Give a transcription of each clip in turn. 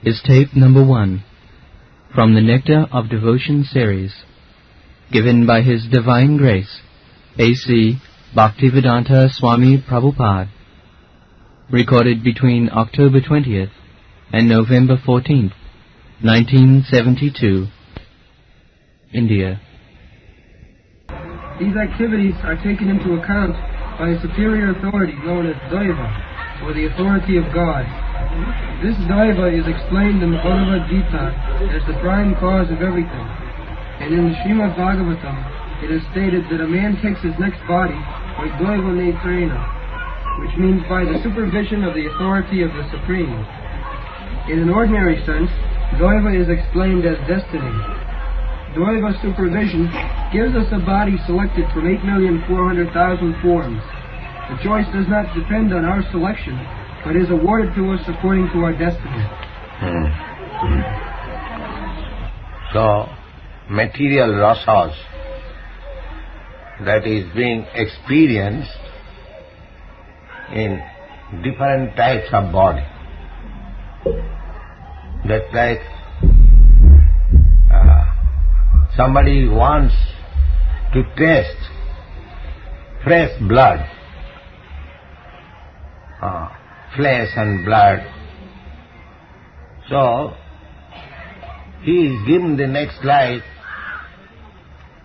is tape number 1 from the Nectar of Devotion series, given by His Divine Grace, A.C. Bhaktivedanta Swami Prabhupada, recorded between October 20th and November 14th, 1972, India. These activities are taken into account by a superior authority known as Daiva, or the authority of God. This Daiva is explained in the Bhagavad Gita as the prime cause of everything, and in the Srimad Bhagavatam it is stated that a man takes his next body by Daiva Netrena, which means by the supervision of the authority of the Supreme. In an ordinary sense, Daiva is explained as destiny. Daiva supervision gives us a body selected from 8,400,000 forms. The choice does not depend on our selection, but is awarded to us according to our destiny. So, material rasas that is being experienced in different types of body. That's like somebody wants to taste fresh blood, flesh and blood. So, he is given the next life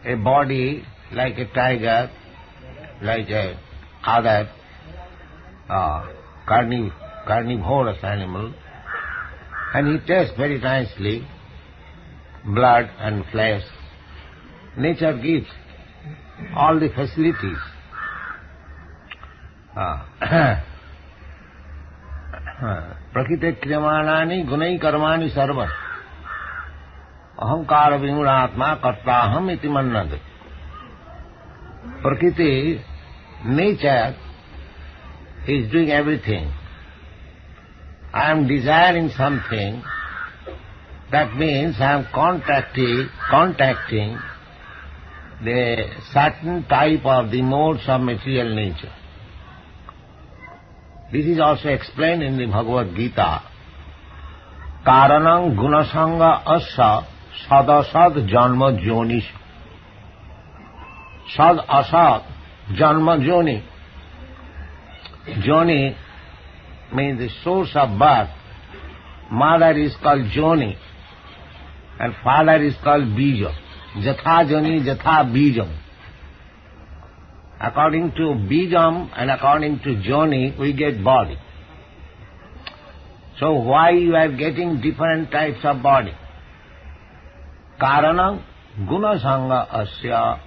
a body like a tiger, like a other carnivorous animal, and he tastes very nicely blood and flesh. Nature gives all the facilities. Prakriti kriyamanani gunai karmani sarva ahamkara vimuratma kartaham iti mannade. Prakriti, nature, is doing everything. I am desiring something, that means I am contacting the certain type of the modes of material nature. This is also explained in the Bhagavad Gita. Karanam gunasanga asa sadasad janma jonis. Sad asad janma joni. Joni means the source of birth. Mother is called Joni and father is called Bija. Jatha Joni, Jatha Bijam. According to Bijam and according to Joni, we get body. So why you are getting different types of body? Karanam gunasanga asya.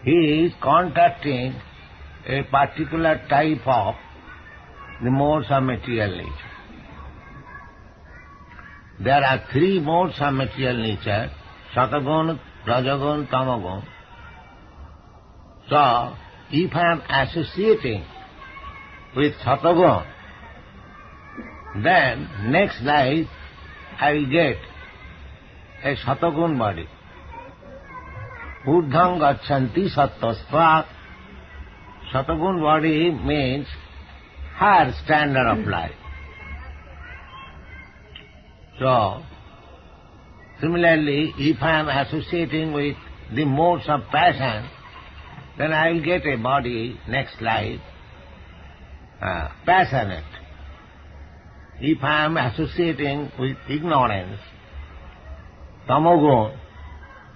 He is contacting a particular type of the modes of material nature. There are 3 modes of material nature, Satagun, Rajagun, Tamagun. So, if I am associating with Satagun, then next life I will get a Satagun body. Urdhang gachanti sattasvat. Satagun body means higher standard of life. So, similarly, if I am associating with the modes of passion, then I will get a body next life, passionate. If I am associating with ignorance, tamogun,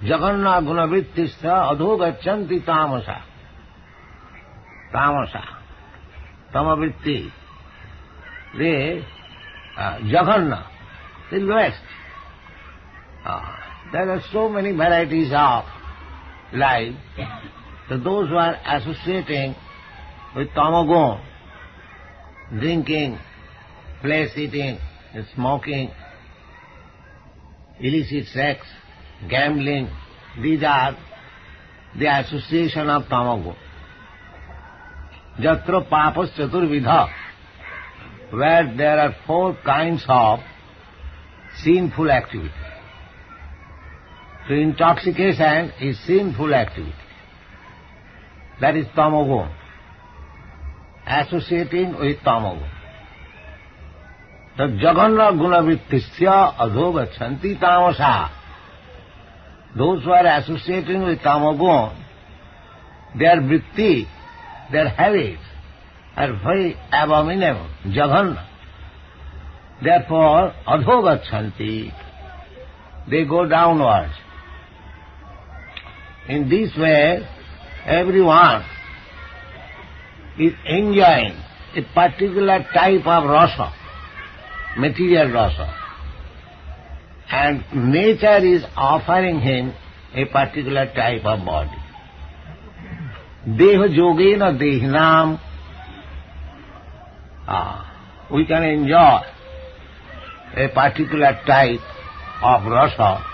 jaganna gunavrittistha adhogachanti tamasa. Tamasa, tamavritti, the jaganna, the lowest. There are so many varieties of life. So those who are associating with tamagun, drinking, flesh eating, smoking, illicit sex, gambling, these are the association of tamagun. Jatra papas chaturvidha, where there are 4 kinds of sinful activity. So intoxication is sinful activity. That is tamagun. Associating with tamagun. So Jaganna Gunavrittisya Adhogachanti Tamasa. Those who are associating with Tamagun, their vritti, their habits are very abominable, Jaganna. Therefore, Adhogachanti, they go downwards. In this way, everyone is enjoying a particular type of rasa, material rasa, and nature is offering him a particular type of body. Deha yogena dehinam, we can enjoy a particular type of rasa,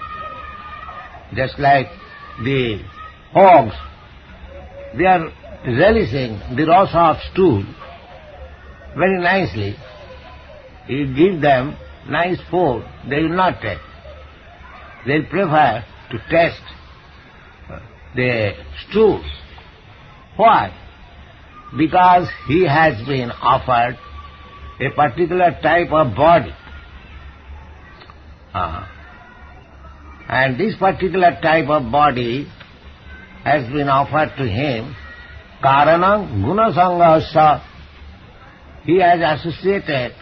just like the hogs, they are relishing the rasa of stool very nicely. You give them nice food, they will not take. They prefer to taste the stools. Why? Because he has been offered a particular type of body. And this particular type of body has been offered to him. Karanam gunasangahasya. He has associated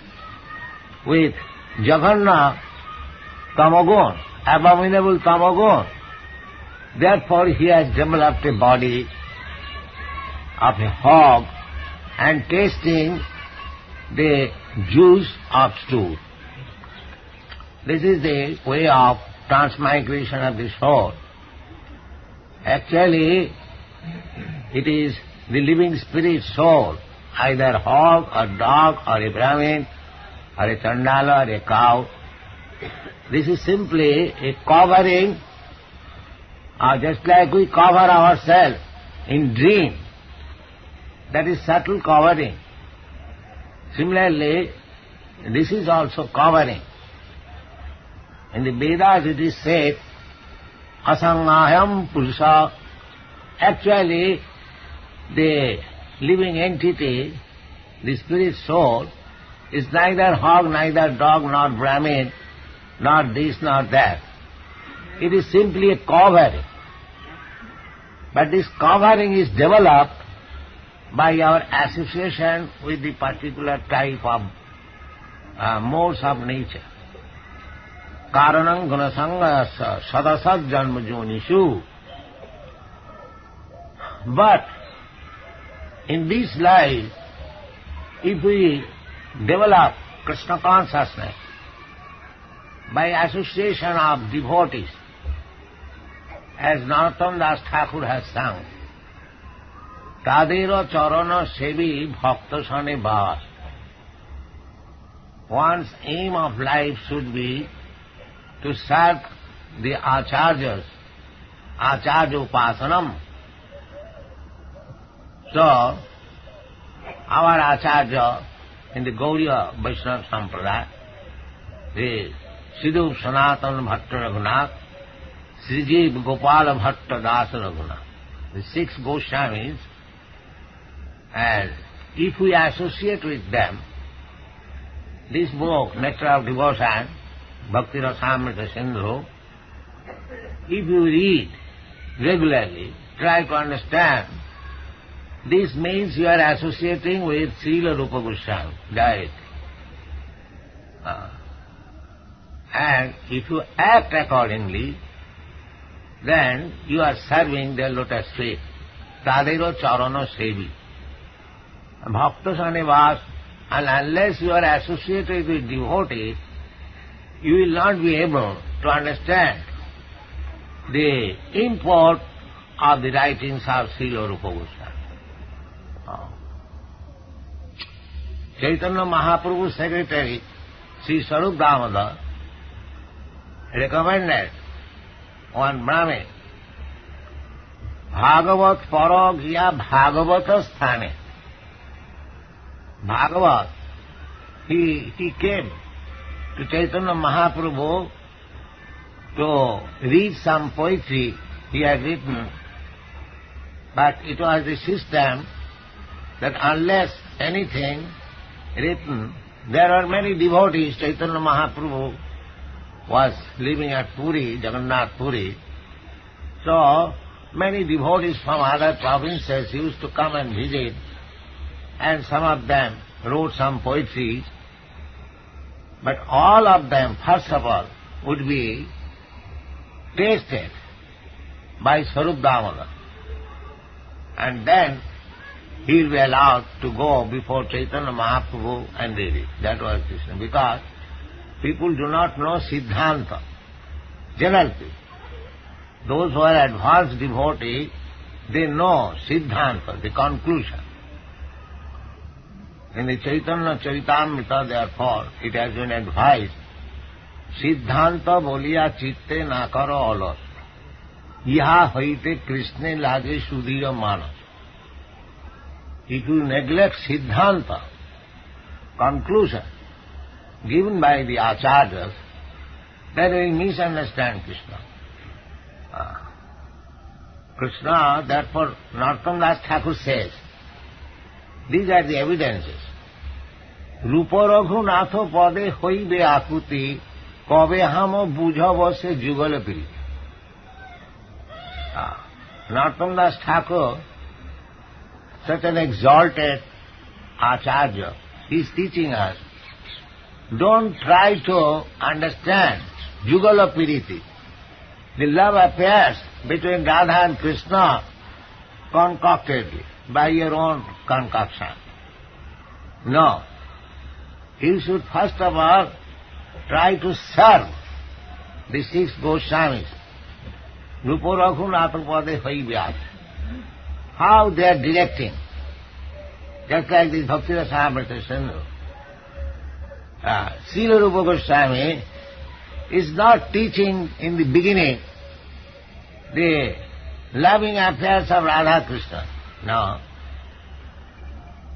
with Jaganna tamagun, abominable tamagun. Therefore he has developed a body of a hog and tasting the juice of stool. This is the way of transmigration of the soul. Actually, it is the living spirit soul, either hog or dog or a Brahmin or a Chandala or a cow. This is simply a covering, just like we cover ourselves in dream. That is subtle covering. Similarly, this is also covering. In the Vedas it is said, asangaham purusha. Actually, the living entity, the spirit soul, is neither hog, neither dog, nor Brahmin, nor this, nor that. It is simply a covering. But this covering is developed by our association with the particular type of modes of nature. Karanam gunasangha sadasat janma jonishu. But in this life, if we develop Krishna consciousness by association of devotees, as Narottam Das Thakur has sung, Tadero charana sevi bhakta sane bas. One's aim of life should be to serve the acharyas, acharya upasanam. So, our acharya in the Gauriya Vaishnava Sampradaya is Siddhu Sanatana Bhatta Raghunath, Srijiv Gopala Bhatta Dasa Raghunath. The 6 Goswamis, and if we associate with them, this book, Nectar of Devotion, Bhakti Rasamrita Sindhu, if you read regularly, try to understand, this means you are associating with Srila Rupa Goswami, Gayatri. And if you act accordingly, then you are serving their lotus feet. Tadero charana sevi. Bhakta sanivas, and unless you are associated with devotees, you will not be able to understand the import of the writings of Srila Rupa Goswami. Chaitanya Mahaprabhu's secretary, Sri Sarup Damodar, recommended one Brahmin, Bhagavat paragya Bhagavata sthane. Bhagavat, he came to Chaitanya Mahaprabhu to read some poetry he had written, but it was the system that unless anything written, There are many devotees. Chaitanya Mahaprabhu was living at Puri, Jagannath Puri. So, many devotees from other provinces used to come and visit, and some of them wrote some poetry. But all of them, first of all, would be tasted by Sarup Damodar. And then he will be allowed to go before Chaitanya Mahaprabhu and read it. That was Krishna. Because people do not know Siddhanta. General people. Those who are advanced devotees, they know Siddhanta, the conclusion. In the Chaitanya Charitamrita, therefore, it has been advised, Siddhanta boliya chitte na karo alas, iha hoite Krishna lage sudhira manas. If you neglect Siddhanta, conclusion, given by the acharyas, then you will misunderstand Krishna. Krishna, therefore, Narottam Das Thakur says, these are the evidences. Rupa Raghunatha pade hoibe akuti, kabe hamo bujhava se jugal piri. Narottam Das Thakur, such an exalted acharya, he is teaching us, don't try to understand Jugala Piriti. The love affairs between Radha and Krishna concoctedly, by your own concoction. No. You should first of all try to serve the 6 Goswamis. Rupa Raghunatha pade hoibe. How they are directing. Just like this Bhakti Rasamrita Sindhu. Srila Rupa Goswami is not teaching in the beginning the loving affairs of Radha Krishna. No.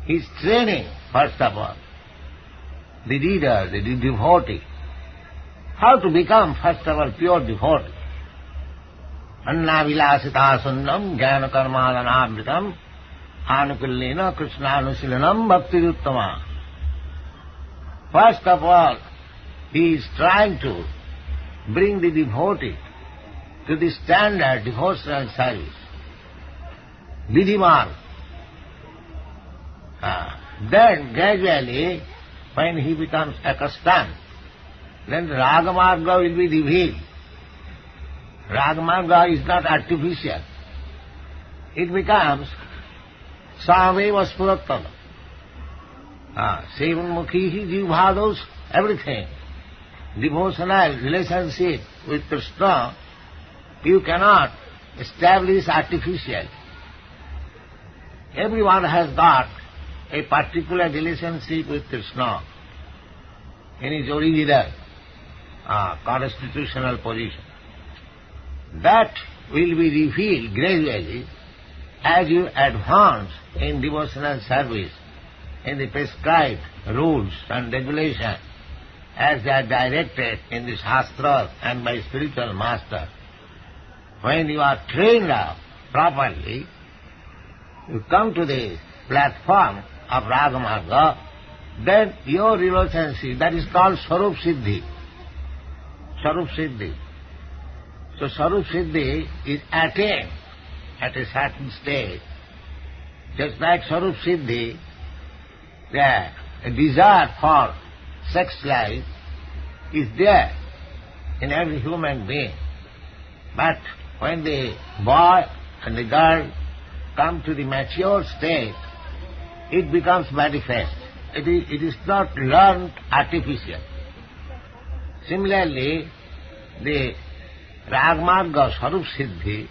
He is training, first of all, the reader, the devotee, how to become, first of all, pure devotee. Anna vilasita sundam jnana karmadhanamritam anukullena krishnaanusilanam bhaktiruttama. First of all, he is trying to bring the devotee to the standard devotional service. Vidhiman. Then gradually, when he becomes accustomed, then Ragamarga will be revealed. Ragamarga is not artificial. It becomes Saveva Spurattana. Seven Mukhihi Jivbhados, everything. Devotional relationship with Krishna, you cannot establish artificially. Everyone has got a particular relationship with Krishna in his original constitutional position. That will be revealed gradually as you advance in devotional service, in the prescribed rules and regulations as they are directed in the Shastras and by spiritual master. When you are trained up properly, you come to the platform of Ragamarga, then your relationship, that is called Sarup Siddhi. Sarup Siddhi. So Sarup Siddhi is attained at a certain stage. Just like Sarup Siddhi, a desire for sex life is there in every human being. But when the boy and the girl come to the mature state, it becomes manifest. It is not learned artificial. Similarly, the Ragamarga Sarup Siddhi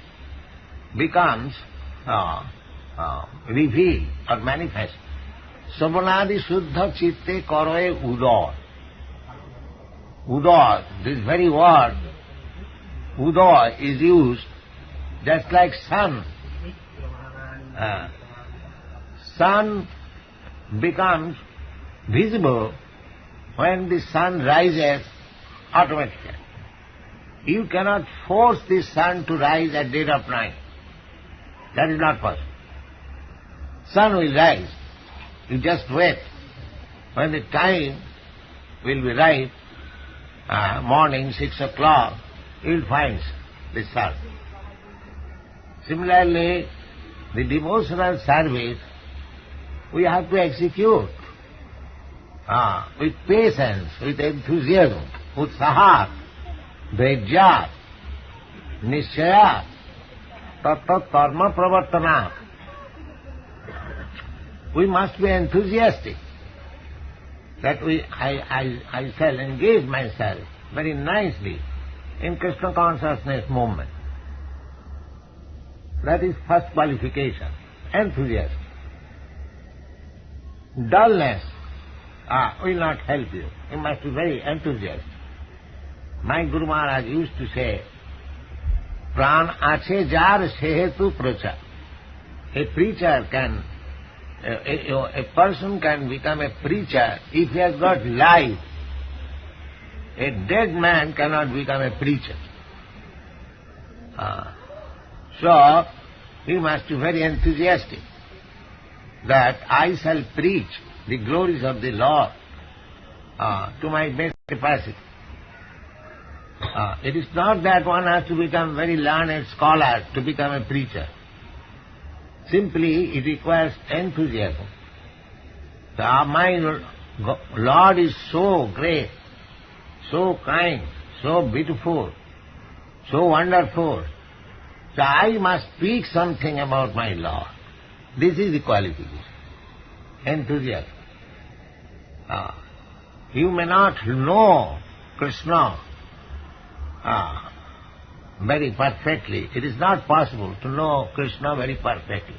becomes revealed or manifest. Savanadi Shuddha Chitte Karoe Udoy. Udoy, this very word, Udoy, is used just like sun. Sun becomes visible when the sun rises automatically. You cannot force the sun to rise at dead of night. That is not possible. Sun will rise. You just wait. When the time will be right, morning 6 o'clock, you will find the sun. Similarly, the devotional service we have to execute with patience, with enthusiasm, utsahat, dhairyat, nishchayat, tat karma pravartanat. We must be enthusiastic that I shall engage myself very nicely in Krishna consciousness movement. That is first qualification, enthusiasm. Dullness will not help you. You must be very enthusiastic. My Guru Maharaj used to say, Pran ache jar sehetu pracha. A preacher can, a person can become a preacher if he has got life. A dead man cannot become a preacher. So, he must be very enthusiastic that I shall preach the glories of the Lord to my best capacity. It is not that one has to become very learned scholar to become a preacher. Simply, it requires enthusiasm. So, my Lord is so great, so kind, so beautiful, so wonderful. So I must speak something about my Lord. This is the qualification. Enthusiasm. You may not know Krishna very perfectly. It is not possible to know Krishna very perfectly.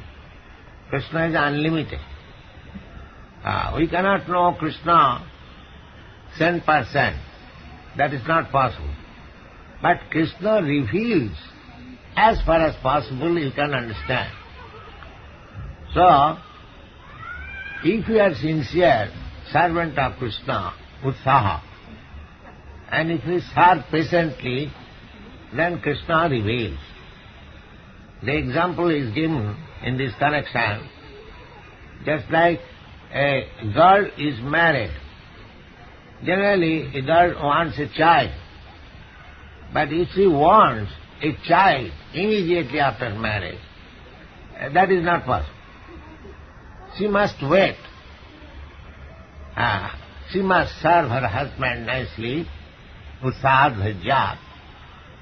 Krishna is unlimited. We cannot know Krishna 100%. That is not possible. But Krishna reveals as far as possible you can understand. So, if you are sincere servant of Krishna, utsaha, and if you serve patiently, then Krishna reveals. The example is given in this connection, just like a girl is married. Generally, a girl wants a child, but if she wants a child immediately after marriage, that is not possible. She must wait. She must serve her husband nicely, utsahat dhajyat,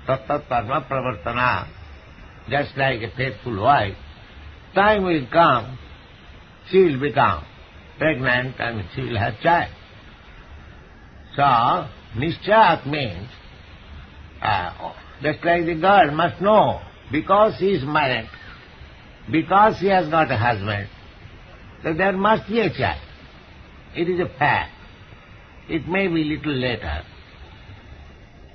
tat karma pravartana, just like a faithful wife. Time will come, she will become pregnant and she will have child. So, nishchayat means, just like the girl must know, because she is married, because she has got a husband, that there must be a child. It is a fact. It may be little later.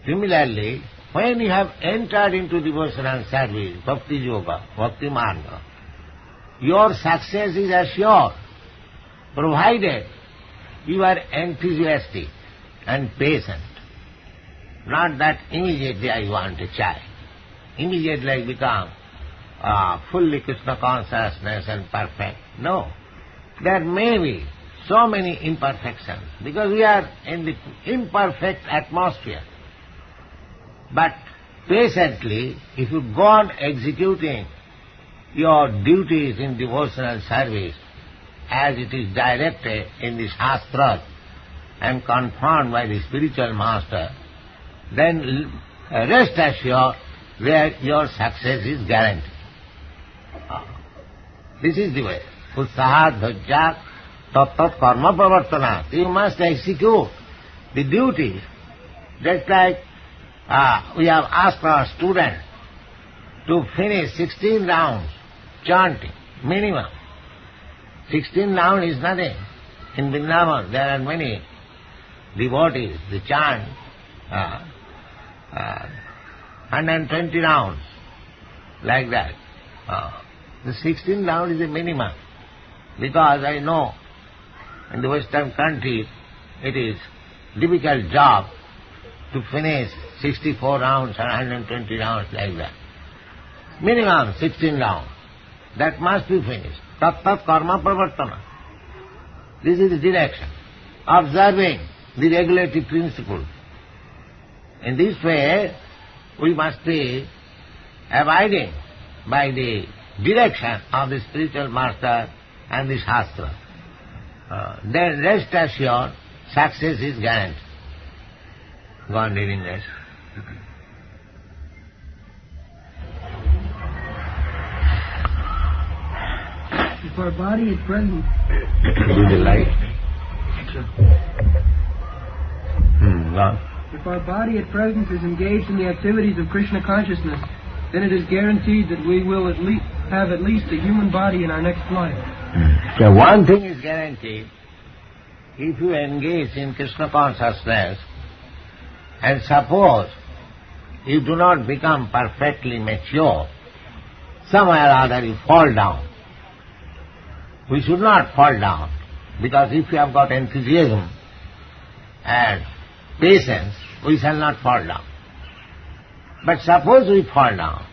Similarly, when you have entered into devotional service, bhakti yoga, bhakti marga, your success is assured, provided you are enthusiastic and patient. Not that immediately I want a child. Immediately I become fully Krishna consciousness and perfect. No. There may be so many imperfections, because we are in the imperfect atmosphere. But patiently, if you go on executing your duties in devotional service as it is directed in the Shastras and confirmed by the spiritual master, then rest assured where your success is guaranteed. This is the way. Utsahat dhajyat tat karma pravartanat. You must execute the duties. Just like we have asked our students to finish 16 rounds chanting, minimum. 16 rounds is nothing. In Vrindaban there are many devotees, they chant 120 rounds, like that. The 16 round is the minimum, because I know in the Western countries it is difficult job to finish 64 rounds or 120 rounds like that. Minimum 16 rounds. That must be finished. Tat karma pravartana. This is the direction. Observing the regulatory principle. In this way, we must be abiding by the direction of the spiritual master and the Shastra. Then rest assured, success is guaranteed. Go on reading this. If our body at present Do the light. Go on. If our body at present is engaged in the activities of Krishna consciousness, then it is guaranteed that we will have at least a human body in our next life. So one thing is guaranteed, if you engage in Krishna consciousness, and suppose you do not become perfectly mature, somewhere or other you fall down. We should not fall down, because if you have got enthusiasm and patience, we shall not fall down. But suppose we fall down,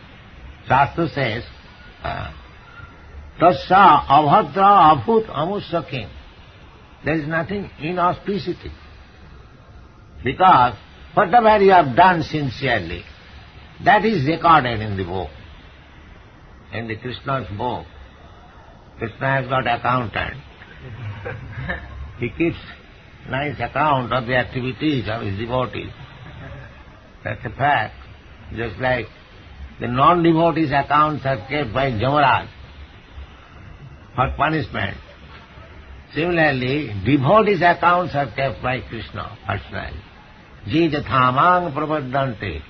Shastra says, Tasya avhadra abhut amussakim. There is nothing inauspicity. Because whatever you have done sincerely, that is recorded in the book, in the Krishna's book. Krishna has got accountant. He keeps nice account of the activities of his devotees. That's a fact. Just like the non-devotees' accounts are kept by Jamaraj for punishment. Similarly, devotees' accounts are kept by Krishna personally. Je jathamang prapaddante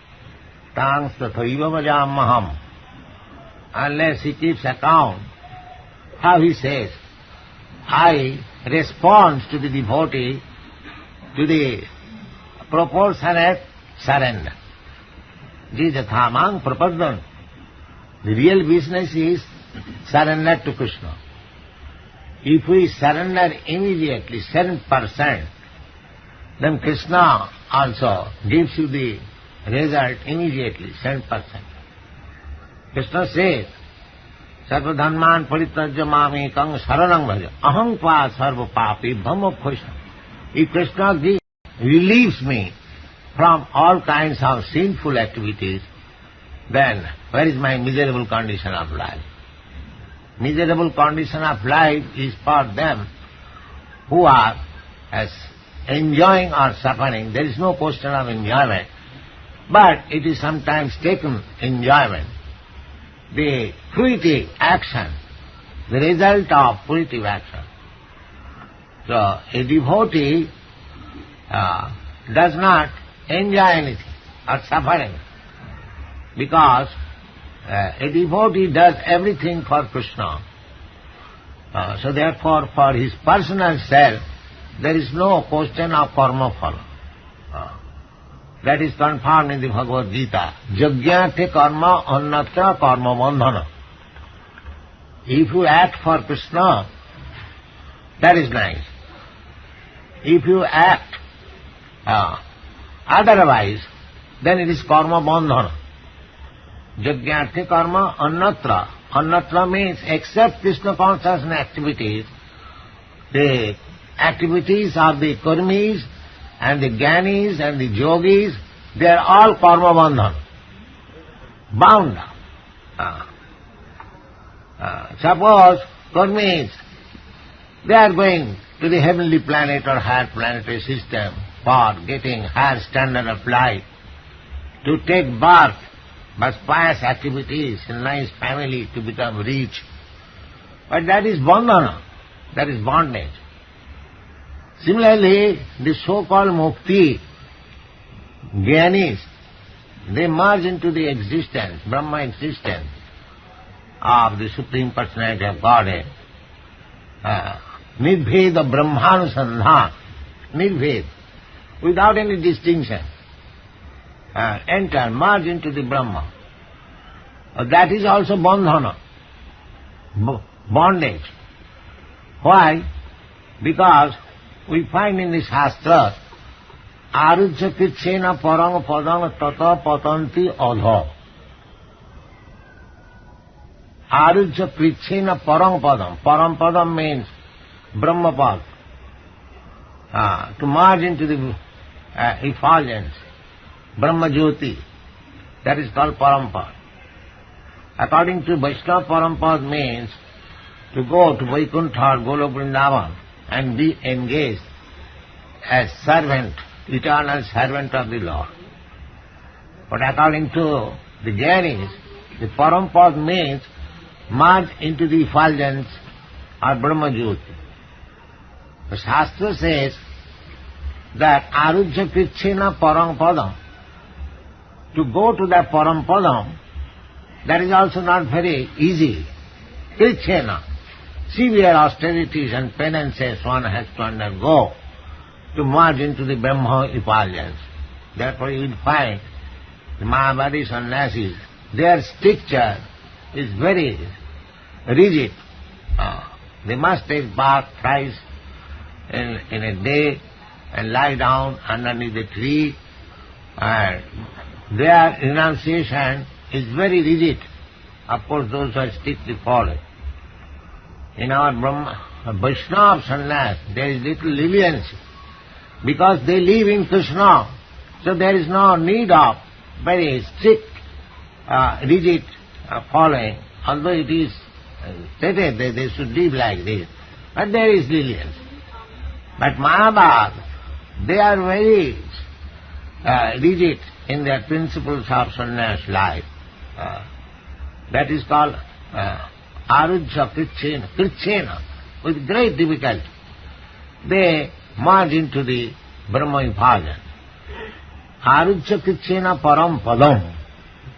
tang tathaiva bhajamaham. Unless he keeps account, how he says, I respond to the devotee to the proportionate surrender. Je jathamang prapaddan. The real business is surrender to Krishna. If we surrender immediately, 7%, then Krishna also gives you the result immediately, 7%. Krishna says, Sarva dhamman parityajya mamekam saranam bhaja aham tva sarva papi bhamopkhosha. If Krishna relieves me from all kinds of sinful activities, then where is my miserable condition of life? Miserable condition of life is for them who are as enjoying or suffering. There is no question of enjoyment, but it is sometimes taken enjoyment. The fruitive action, the result of fruitive action. So a devotee does not enjoy anything or suffering, because a devotee does everything for Krishna. So therefore, for his personal self, there is no question of karma phala. That is confirmed in the Bhagavad Gita. Jagyate karma annatra karma bandhana. If you act for Krishna, that is nice. If you act otherwise, then it is karma bandhana. Jagyate karma annatra. Annatra means except Krishna consciousness activities, the activities of the karmis and the jnanis and the yogis, they are all karma bandhan, bound. Suppose karmis, they are going to the heavenly planet or higher planetary system for getting higher standard of life, to take birth by pious activities in nice family to become rich. But that is bandhana, that is bondage. Similarly, the so-called mukti, jnanis, they merge into the existence, Brahma existence of the Supreme Personality of Godhead. Nidveda brahmanusandhan, nidved, without any distinction. Enter, merge into the Brahma. That is also bandhana, bondage. Why? Because we find in the Shastra, arujya kitchena parang padang tata patanti adha. Arujya kitchena parang padam. Param padam means Brahmapad. to merge into the effulgence, Brahma Jyoti. That is called Parampad. According to Vaishnava, Parampad means to go to Vaikuntha or Golok Vrindaban and be engaged as servant, eternal servant of the Lord. But according to the Jainis, the Parampad means merge into the effulgence or Brahma Jyoti. The Shastra says that Arujya Krichena Parampadam, to go to that Parampadam, that is also not very easy. Krichena, severe austerities and penances one has to undergo to merge into the Brahma effulgence. Therefore you will find the Mahabharati sannyasis, their stricture is very rigid. They must take bath thrice in a day and lie down underneath the tree, and their renunciation is very rigid. Of course, those are strictly followed. In our Vaishnava sannyas, there is little leniency, because they live in Krishna, so there is no need of very strict, rigid following, although it is stated that they should live like this, but there is leniency. But Mahabharata, they are very rigid in their principles of sannyas life. That is called Arujya Krichena, with great difficulty. They merge into the Brahma effulgence. Arujya Krichena Parampadam,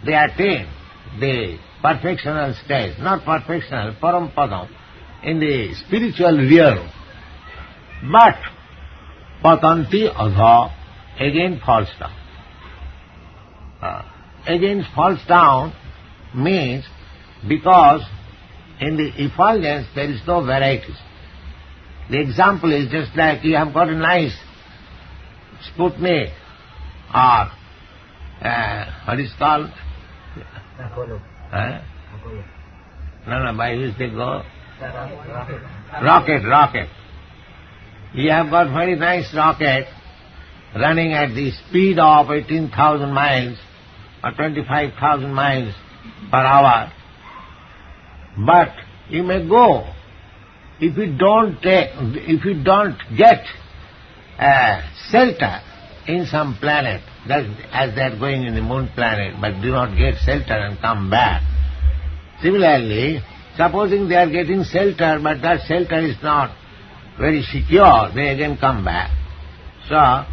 they attain the perfectional stage, not perfectional, Parampadam, in the spiritual realm. But Patanti Adha again falls down. Again falls down means because in the effulgence there is no varieties. The example is just like you have got a nice Sputnik or what is called? No, by which they go? Rocket. You have got very nice rocket running at the speed of 18,000 miles or 25,000 miles per hour. But you may go, if you don't get shelter in some planet, as they are going in the moon planet, but do not get shelter and come back. Similarly, supposing they are getting shelter, but that shelter is not very secure, they again come back. So,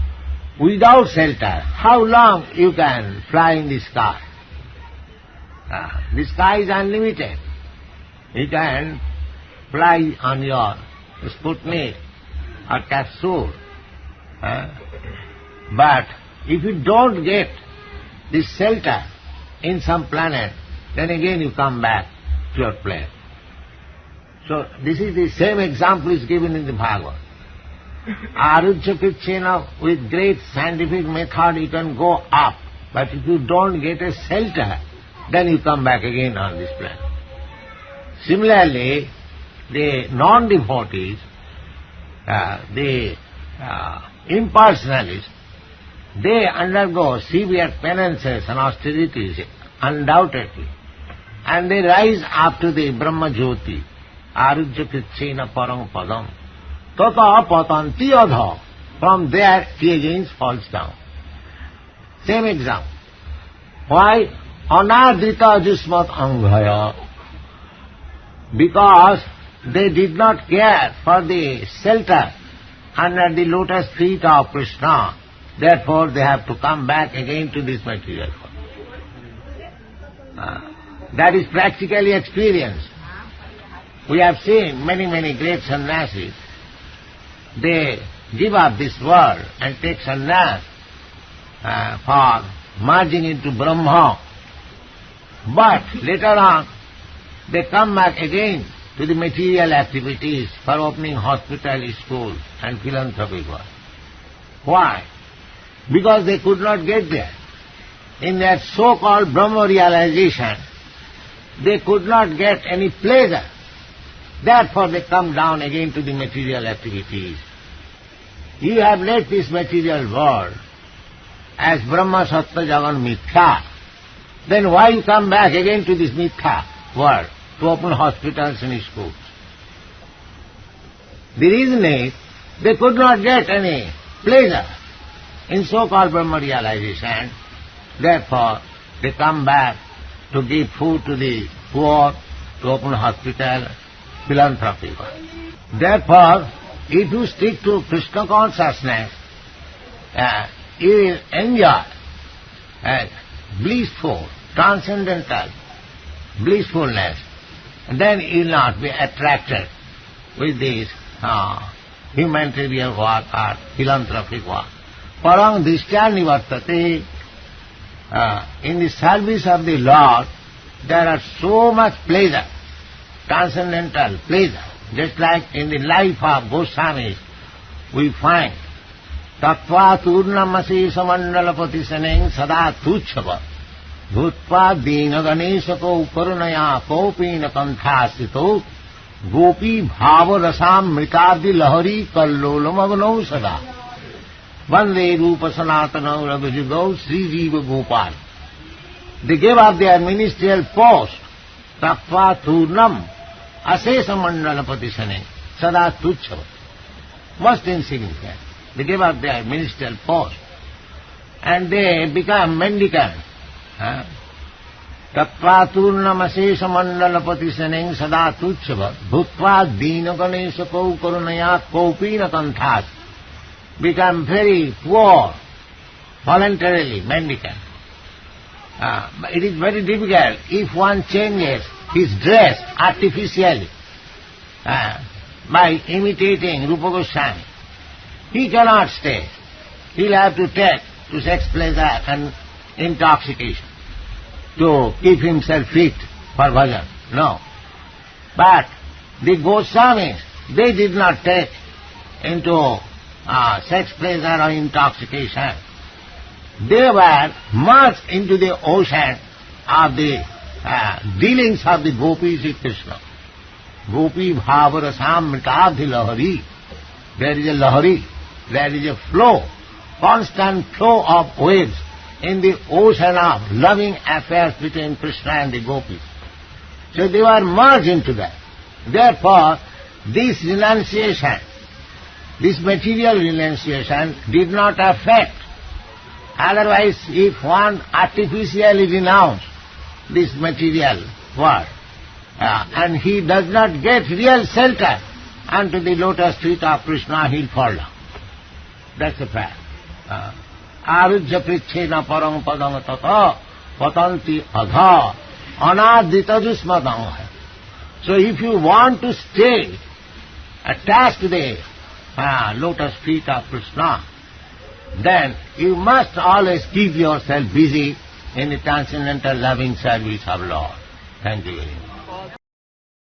without shelter, how long you can fly in the sky? The sky is unlimited. You can fly on your Sputnik or capsule. But if you don't get this shelter in some planet, then again you come back to your plane. So this is the same example is given in the Bhagavad. Arujya Krichena, with great scientific method you can go up, but if you don't get a shelter, then you come back again on this planet. Similarly, the non-devotees, the impersonalists, they undergo severe penances and austerities, undoubtedly, and they rise up to the Brahma Jyoti, Arujya Krichena Param Padam, Tata Patanti Adha. From there he again falls down. Same example. Why? Anadrita Jusmat Anghaya. Because they did not care for the shelter under the lotus feet of Krishna. Therefore they have to come back again to this material world. That is practically experienced. We have seen many great sannyasis. They give up this world and take sannyas for merging into Brahma. But later on, they come back again to the material activities for opening hospital, schools and philanthropic work. Why? Because they could not get there. In their so-called Brahma realization, they could not get any pleasure. Therefore they come down again to the material activities. you have left this material world as Brahma, Sattva, Jagan, Mithya, then why you come back again to this Mithya world to open hospitals and schools? The reason is they could not get any pleasure in so-called Brahma realization. Therefore, they come back to give food to the poor, to open hospital, philanthropy. Therefore, if you stick to Krishna consciousness, you will enjoy blissful, transcendental blissfulness. And then you will not be attracted with this humanitarian work or philanthropic work. Parang drishtya nivartate. In the service of the Lord, there are so much pleasure, transcendental pleasure. Just like in the life of Goswamis, we find Tattva turnamasi samandalapati saneng sada tuchhava bhutpa dina ganeshako karunaya kopina kanthasito gopi bhava rasam mritadi lahari kallolamagno sada vande rupa sanatana raghujigo Sri Jiva Gopal. They gave up their ministerial post, Tattva turnam asesa mandalapati saneng sada tuchhava. Most insignificant. They gave up their ministerial post and they become mendicant. Tattva turnam asesa mandalapati saneng sada tuchhava bhutva dina ganeshako karunaya kopina kanthas. Become very poor, voluntarily mendicant. It is very difficult if one changes his dress artificially by imitating Rupa Goswami. He cannot stay. He will have to take to sex pleasure and intoxication to keep himself fit for bhajan. No. But the Goswamis, they did not take into sex pleasure or intoxication. They were merged into the ocean of the dealings of the gopis with Krishna. Gopi bhava rasam mritadhi lahari. There is a lahari, there is a flow, constant flow of waves in the ocean of loving affairs between Krishna and the gopis. So they were merged into that. Therefore, this renunciation, this material renunciation did not affect. Otherwise, if one artificially renounced this material world, and he does not get real shelter unto the lotus feet of Krishna, he'll fall down. That's the fact. Arujya prichena parang padang tata patanti adha anadita jusmadang. So if you want to stay attached to the lotus feet of Krishna, then you must always keep yourself busy in the transcendental loving service of Lord. Thank you very much.